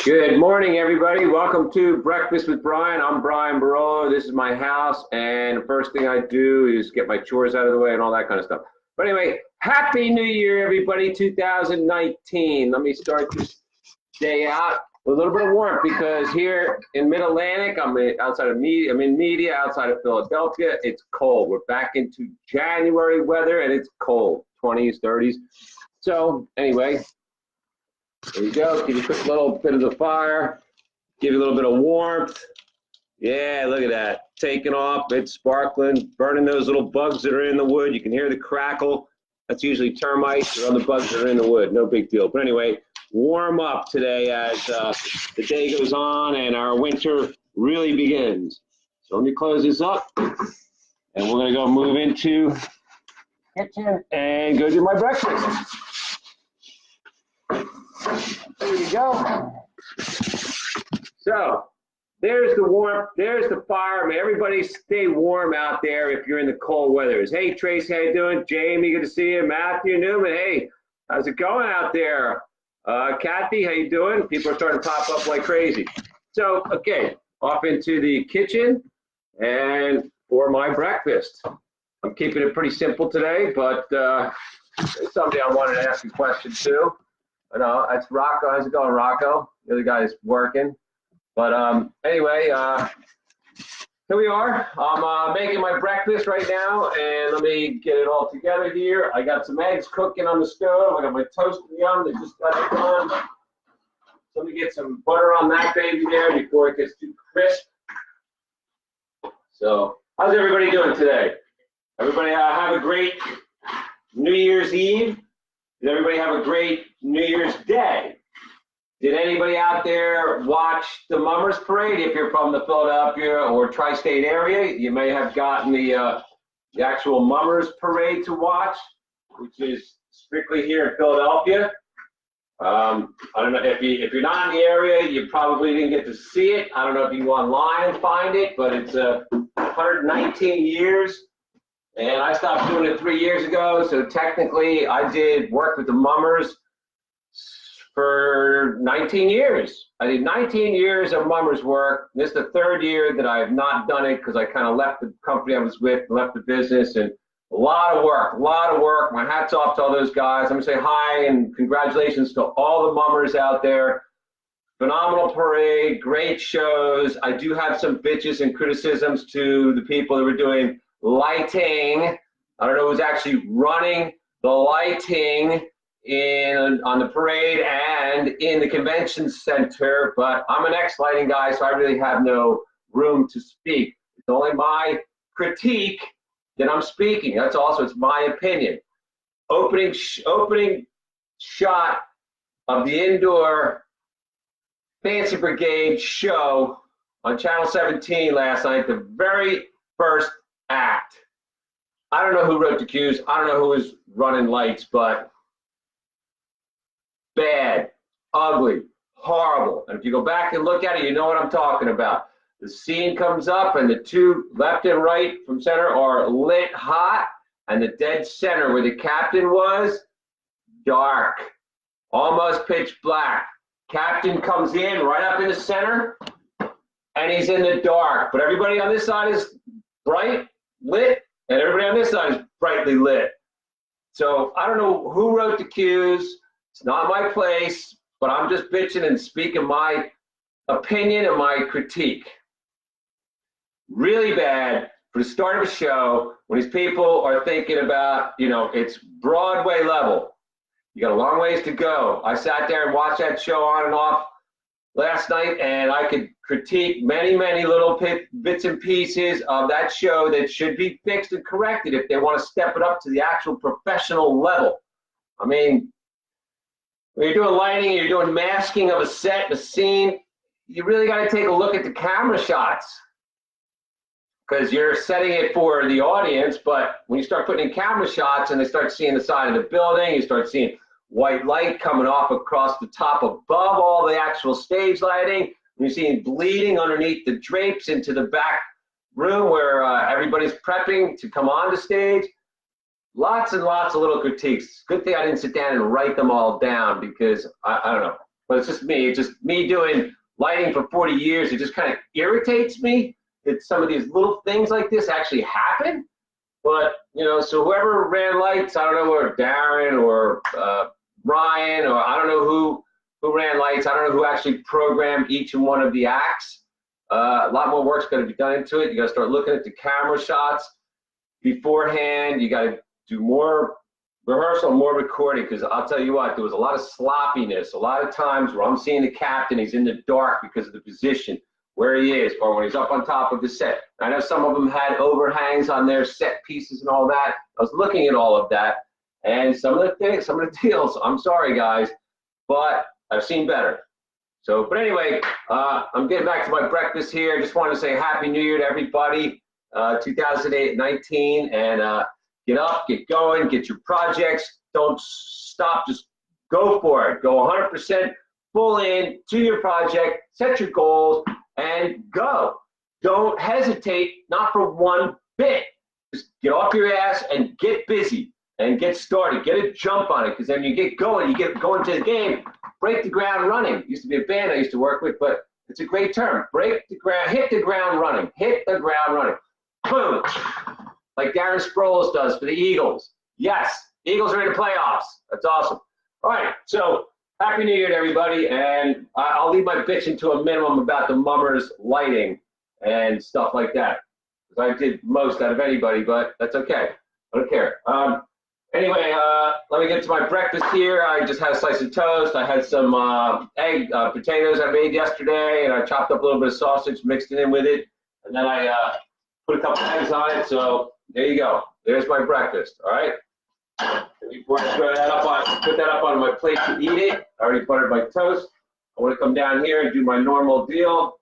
Good morning, everybody. Welcome to Breakfast with Brian. I'm Brian Barolo. This is my house, and the first thing I do is get my chores out of the way and all that kind of stuff. But anyway, Happy New Year, everybody, 2019. Let me start this day out with a little bit of warmth because here in Mid-Atlantic, I'm in media outside of Philadelphia. It's cold. We're back into January weather, and it's cold, 20s, 30s. So anyway, there you go. Give you a quick little bit of the fire. Give you a little bit of warmth. Yeah, look at that. Taking off. It's sparkling. Burning those little bugs that are in the wood. You can hear the crackle. That's usually termites or other bugs that are in the wood. No big deal. But anyway, warm up today as the day goes on and our winter really begins. So let me close this up. And we're going to go move into the kitchen and go do my breakfast. There you go. So there's the warmth, there's the fire. May everybody stay warm out there if you're in the cold weathers. Hey Tracy, how you doing? Jamie, good to see you. Matthew Newman, hey, how's it going out there? Kathy, how you doing? People are starting to pop up like crazy. So okay, off into the kitchen and for my breakfast. I'm keeping it pretty simple today, but somebody I wanted to ask a question to. No, that's Rocco. How's it going, Rocco? The other guy's working. But anyway, here we are. I'm making my breakfast right now, and let me get it all together here. I got some eggs cooking on the stove. I got my toast in the oven that just got it done. So let me get some butter on that baby there before it gets too crisp. So how's everybody doing today? Everybody have a great New Year's Eve. Did everybody have a great New Year's Day? Did anybody out there watch the Mummers Parade? If you're from the Philadelphia or tri-state area, you may have gotten the actual Mummers Parade to watch, which is strictly here in Philadelphia. I don't know if you're not in the area, you probably didn't get to see it. I don't know if you can go online and find it, but it's 119 years. And I stopped doing it 3 years ago, so technically I did work with the Mummers for 19 years. I did 19 years of Mummers work. This is the third year that I have not done it because I kind of left the company I was with, left the business, and a lot of work. My hat's off to all those guys. I'm gonna say hi and congratulations to all the Mummers out there. Phenomenal parade, great shows. I do have some bitches and criticisms to the people that were doing lighting. I don't know who's actually running the lighting on the parade and in the convention center, but I'm an ex-lighting guy, so I really have no room to speak. It's only my critique that I'm speaking. That's also, it's my opinion. Opening shot of the indoor Fancy Brigade show on Channel 17 last night, the very first act. I don't know who wrote the cues. I don't know who was running lights, but bad, ugly, horrible. And if you go back and look at it, you know what I'm talking about. The scene comes up and the two left and right from center are lit hot, and the dead center where the captain was, dark, almost pitch black. Captain comes in right up in the center and he's in the dark, but everybody on this side is bright, lit, and everybody on this side is brightly lit. So I don't know who wrote the cues. It's not my place, but I'm just bitching and speaking my opinion and my critique. Really bad for the start of a show when these people are thinking about, it's Broadway level. You got a long ways to go. I sat there and watched that show on and off last night, and I could critique many, many little bits and pieces of that show that should be fixed and corrected if they want to step it up to the actual professional level. I mean, when you're doing lighting, you're doing masking of a set, a scene, you really got to take a look at the camera shots because you're setting it for the audience. But when you start putting in camera shots and they start seeing the side of the building, you start seeing white light coming off across the top above all the actual stage lighting. You're seeing bleeding underneath the drapes into the back room where everybody's prepping to come on the stage. lots and lots of little critiques. Good thing I didn't sit down and write them all down because I don't know, but it's just me. It's just me doing lighting for 40 years. It just kind of irritates me that some of these little things like this actually happen. But, you know, so whoever ran lights, I don't know, or Darren or Brian, or I don't know who ran lights. I don't know who actually programmed each and one of the acts. A lot more work's going to be done into it. You got to start looking at the camera shots beforehand. You got to do more rehearsal, more recording, because I'll tell you what, there was a lot of sloppiness. A lot of times where I'm seeing the captain, he's in the dark because of the position where he is, or when he's up on top of the set. I know some of them had overhangs on their set pieces and all that. I was looking at all of that, and some of the deals, I'm sorry guys, but I've seen better. So, but anyway, I'm getting back to my breakfast here. Just want to say Happy New Year to everybody, 2019, and get up, get going, get your projects. Don't stop, just go for it. Go 100% full in to your project, set your goals, and go. Don't hesitate, not for one bit. Just get off your ass and get busy and get started. Get a jump on it, because then you get going, you get going to the game, break the ground running. It used to be a band I used to work with, but it's a great term. Break the ground, hit the ground running, hit the ground running. Boom. Like Darren Sproles does for the Eagles. Yes, Eagles are in the playoffs. That's awesome. All right, so Happy New Year to everybody, and I'll leave my bitching to a minimum about the mummers lighting and stuff like that, because I did most out of anybody, but that's okay. I don't care. Anyway, let me get to my breakfast here. I just had a slice of toast. I had some potatoes I made yesterday, and I chopped up a little bit of sausage, mixed it in with it, and then I put a couple eggs on it. So there you go. There's my breakfast. All right. Before I put that up on my plate to eat it, I already buttered my toast. I want to come down here and do my normal deal.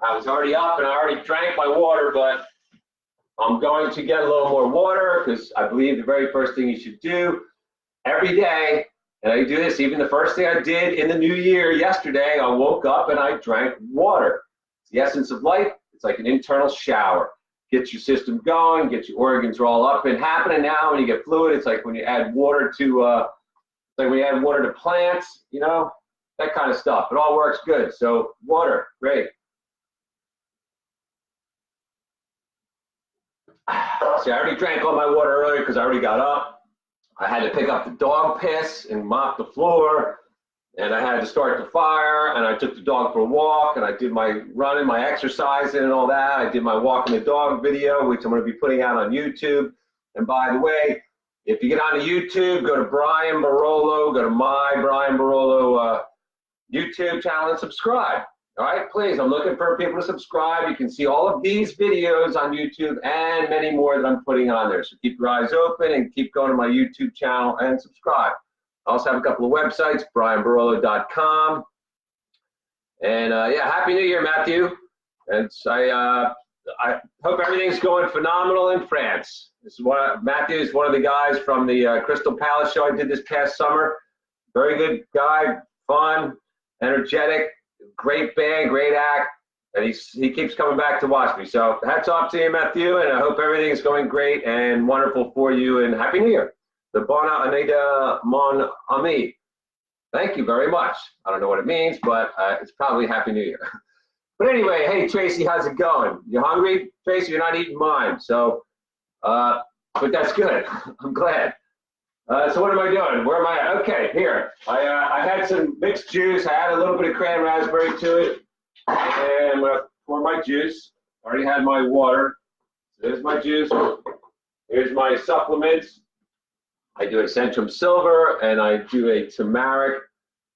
I was already up and I already drank my water, but I'm going to get a little more water, because I believe the very first thing you should do every day, and I do this even the first thing I did in the new year yesterday, I woke up and I drank water. It's the essence of life. It's like an internal shower. Get your system going, get your organs all up and happening now. When you get fluid, it's like when you add water to plants, you know, that kind of stuff. It all works good. So water, great. See, I already drank all my water earlier because I already got up. I had to pick up the dog piss and mop the floor, and I had to start the fire, and I took the dog for a walk, and I did my running, my exercising and all that. I did my walking the dog video, which I'm going to be putting out on YouTube. And by the way, if you get onto YouTube, go to Brian Barolo, go to my Brian Barolo YouTube channel and subscribe. All right, please, I'm looking for people to subscribe. You can see all of these videos on YouTube and many more that I'm putting on there. So keep your eyes open and keep going to my YouTube channel and subscribe. I also have a couple of websites, brianbarolo.com. And yeah, Happy New Year, Matthew. And I hope everything's going phenomenal in France. Matthew is one of the guys from the Crystal Palace show I did this past summer. Very good guy, fun, energetic, great band, great act. And he keeps coming back to watch me. So hats off to you, Matthew, and I hope everything's going great and wonderful for you, and Happy New Year. The Bona Aneda Mon Ami. Thank you very much. I don't know what it means, but it's probably Happy New Year. But anyway, hey, Tracy, how's it going? You hungry? Tracy, you're not eating mine. So, but that's good. I'm glad. So what am I doing? Where am I at? Okay, here. I had some mixed juice. I added a little bit of cran raspberry to it. And I'm going to pour my juice. I already had my water. So there's my juice. Here's my supplements. I do a Centrum Silver, and I do a turmeric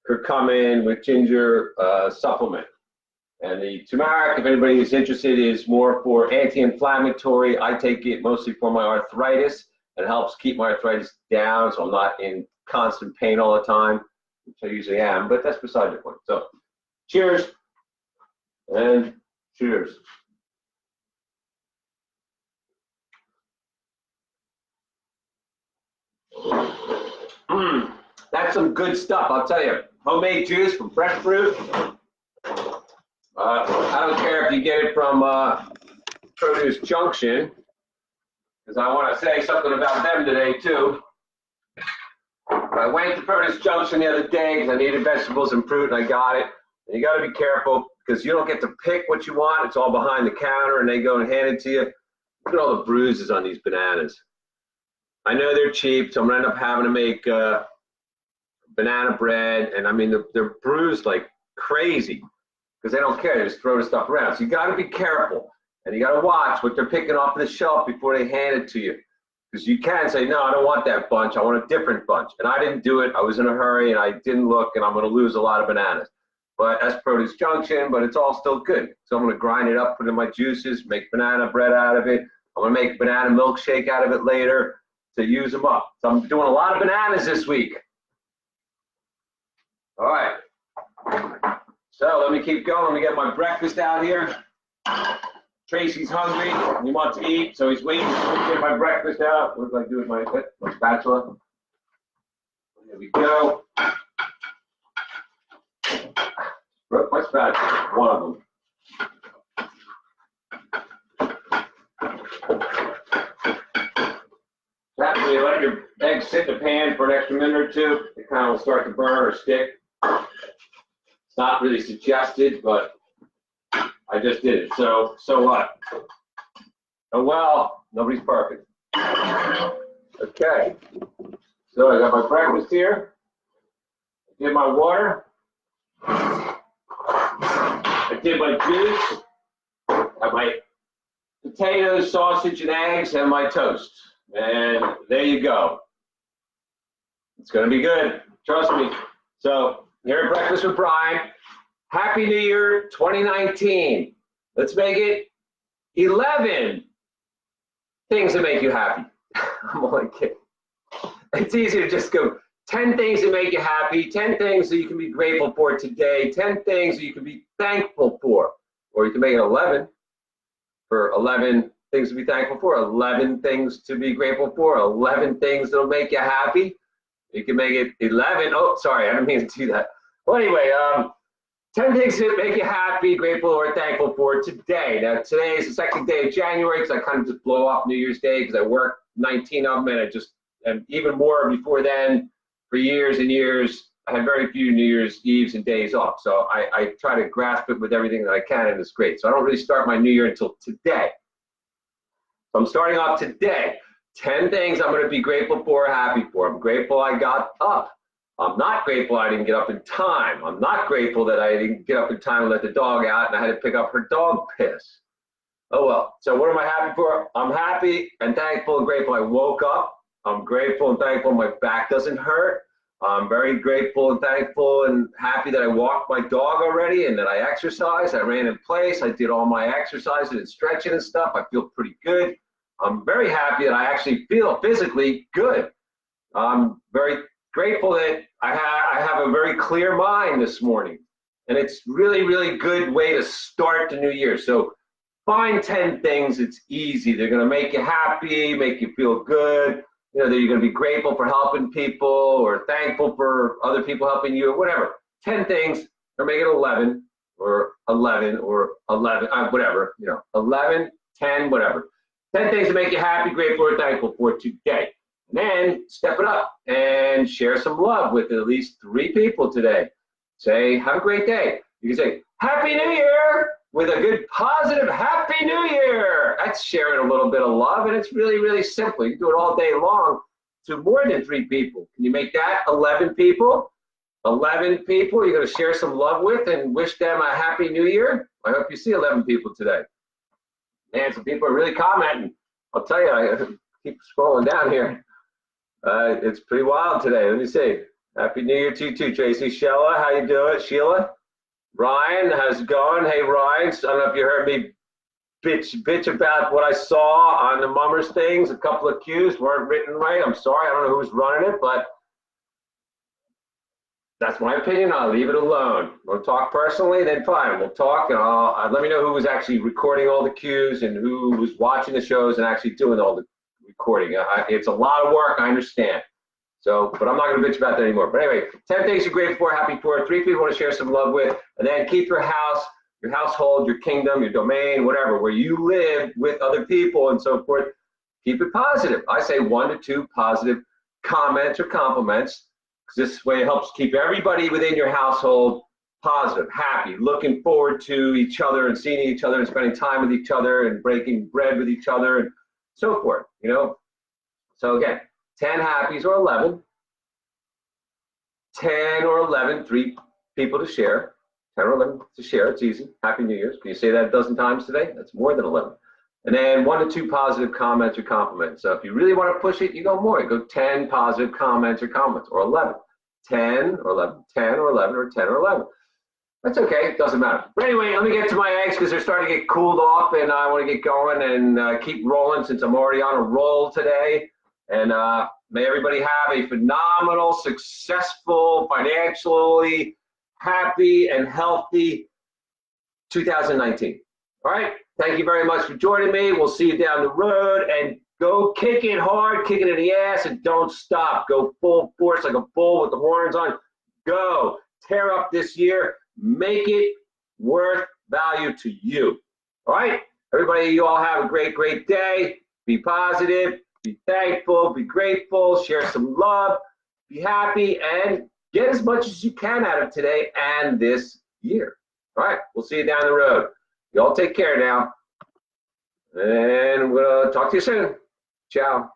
curcumin with ginger supplement. And the turmeric, if anybody is interested, is more for anti-inflammatory. I take it mostly for my arthritis. It helps keep my arthritis down, so I'm not in constant pain all the time, which I usually am, but that's beside the point. So cheers, and cheers. That's some good stuff, I'll tell you. Homemade juice from fresh fruit. I don't care if you get it from Produce Junction. because I want to say something about them today too. I went to Produce Junction the other day because I needed vegetables and fruit, and I got it. And you got to be careful because you don't get to pick what you want. It's all behind the counter, and they go and hand it to you. Look at all the bruises on these bananas. I know they're cheap, so I'm going to end up having to make banana bread. And I mean, they're bruised like crazy because they don't care. They just throw the stuff around. So you got to be careful, and you got to watch what they're picking off the shelf before they hand it to you. Because you can say, no, I don't want that bunch. I want a different bunch. And I didn't do it. I was in a hurry, and I didn't look, and I'm going to lose a lot of bananas. But that's Produce Junction, but it's all still good. So I'm going to grind it up, put in my juices, make banana bread out of it. I'm going to make banana milkshake out of it later to use them up. So I'm doing a lot of bananas this week. All right. So let me keep going. Let me get my breakfast out here. Tracy's hungry. He wants to eat, so he's waiting to get my breakfast out. What do I do with my spatula? There we go. Broke my spatula, one of them. That way, you let your eggs sit in the pan for an extra minute or two. They kind of will start to burn or stick. It's not really suggested, but I just did it. So what? Oh well, nobody's perfect. Okay. So I got my breakfast here. I did my water. I did my juice. I have my potatoes, sausage, and eggs, and my toast. And there you go. It's going to be good. Trust me. So here at Breakfast with Brian. Happy New Year 2019. Let's make it 11 things that make you happy. I'm only kidding. It's easy to just go 10 things that make you happy, 10 things that you can be grateful for today, 10 things that you can be thankful for. Or you can make it 11 for 11 things to be thankful for, 11 things to be grateful for, 11 things that'll make you happy. You can make it 11. Oh, sorry, I didn't mean to do that. Well, anyway, 10 things that make you happy, grateful, or thankful for today. Now, today is the second day of January because I kind of just blow off New Year's Day because I work 19 of them, and even more before then, for years and years, I had very few New Year's Eves and days off. So I try to grasp it with everything that I can, and it's great. So I don't really start my New Year until today. So I'm starting off today. 10 things I'm going to be grateful for, happy for. I'm grateful I got up. I'm not grateful I didn't get up in time. I'm not grateful that I didn't get up in time and let the dog out and I had to pick up her dog piss. Oh well. So what am I happy for? I'm happy and thankful and grateful I woke up. I'm grateful and thankful my back doesn't hurt. I'm very grateful and thankful and happy that I walked my dog already and that I exercised. I ran in place. I did all my exercises and stretching and stuff. I feel pretty good. I'm very happy that I actually feel physically good. I'm very grateful that I have a very clear mind this morning. And it's really, really good way to start the new year. So find 10 things. It's easy. They're going to make you happy, make you feel good. You know, that you're going to be grateful for helping people or thankful for other people helping you or whatever. 10 things, or make it 11 or 11 or 11, whatever, you know, 11, 10, whatever. 10 things to make you happy, grateful, or thankful for today. And then step it up and share some love with at least 3 people today. Say, have a great day. You can say, Happy New Year, with a good positive Happy New Year. That's sharing a little bit of love, and it's really, really simple. You can do it all day long to more than 3 people. Can you make that 11 people? 11 people you're going to share some love with and wish them a Happy New Year? I hope you see 11 people today. Man, some people are really commenting. I'll tell you, I keep scrolling down here. It's pretty wild today. Let me see. Happy New Year to you too, Tracy. Sheila, how you doing? Sheila? Ryan, how's it going? Hey, Ryan. I don't know if you heard me bitch about what I saw on the Mummers things. A couple of cues weren't written right. I'm sorry. I don't know who's running it, but that's my opinion. I'll leave it alone. We'll talk personally, then fine. We'll talk, and let me know who was actually recording all the cues and who was watching the shows and actually doing all the recording. It's a lot of work, I understand. So, but I'm not going to bitch about that anymore. But anyway, 10 things you're grateful for, happy for, 3 people you want to share some love with, and then keep your house, your household, your kingdom, your domain, whatever, where you live with other people and so forth, keep it positive. I say 1 to 2 positive comments or compliments, because this way it helps keep everybody within your household positive, happy, looking forward to each other and seeing each other and spending time with each other and breaking bread with each other and so forth, you know. So again, 10 happies or 11, 10 or 11, 3 people to share, 10 or 11 to share, it's easy. Happy New Year's. Can you say that a dozen times today? That's more than 11. And then 1 to 2 positive comments or compliments. So if you really want to push it, you go more. You go 10 positive comments or compliments, or 11. 10 or 11, 10 or 11, or 10 or 11. That's okay, it doesn't matter. But anyway, let me get to my eggs because they're starting to get cooled off and I want to get going and keep rolling since I'm already on a roll today. And may everybody have a phenomenal, successful, financially happy and healthy 2019. All right, thank you very much for joining me. We'll see you down the road, and go kick it hard, kick it in the ass, and don't stop. Go full force like a bull with the horns on. Go tear up this year. Make it worth value to you. All right, everybody, you all have a great, great day. Be positive, be thankful, be grateful, share some love, be happy, and get as much as you can out of today and this year. All right, we'll see you down the road. You all take care now, and we'll talk to you soon. Ciao.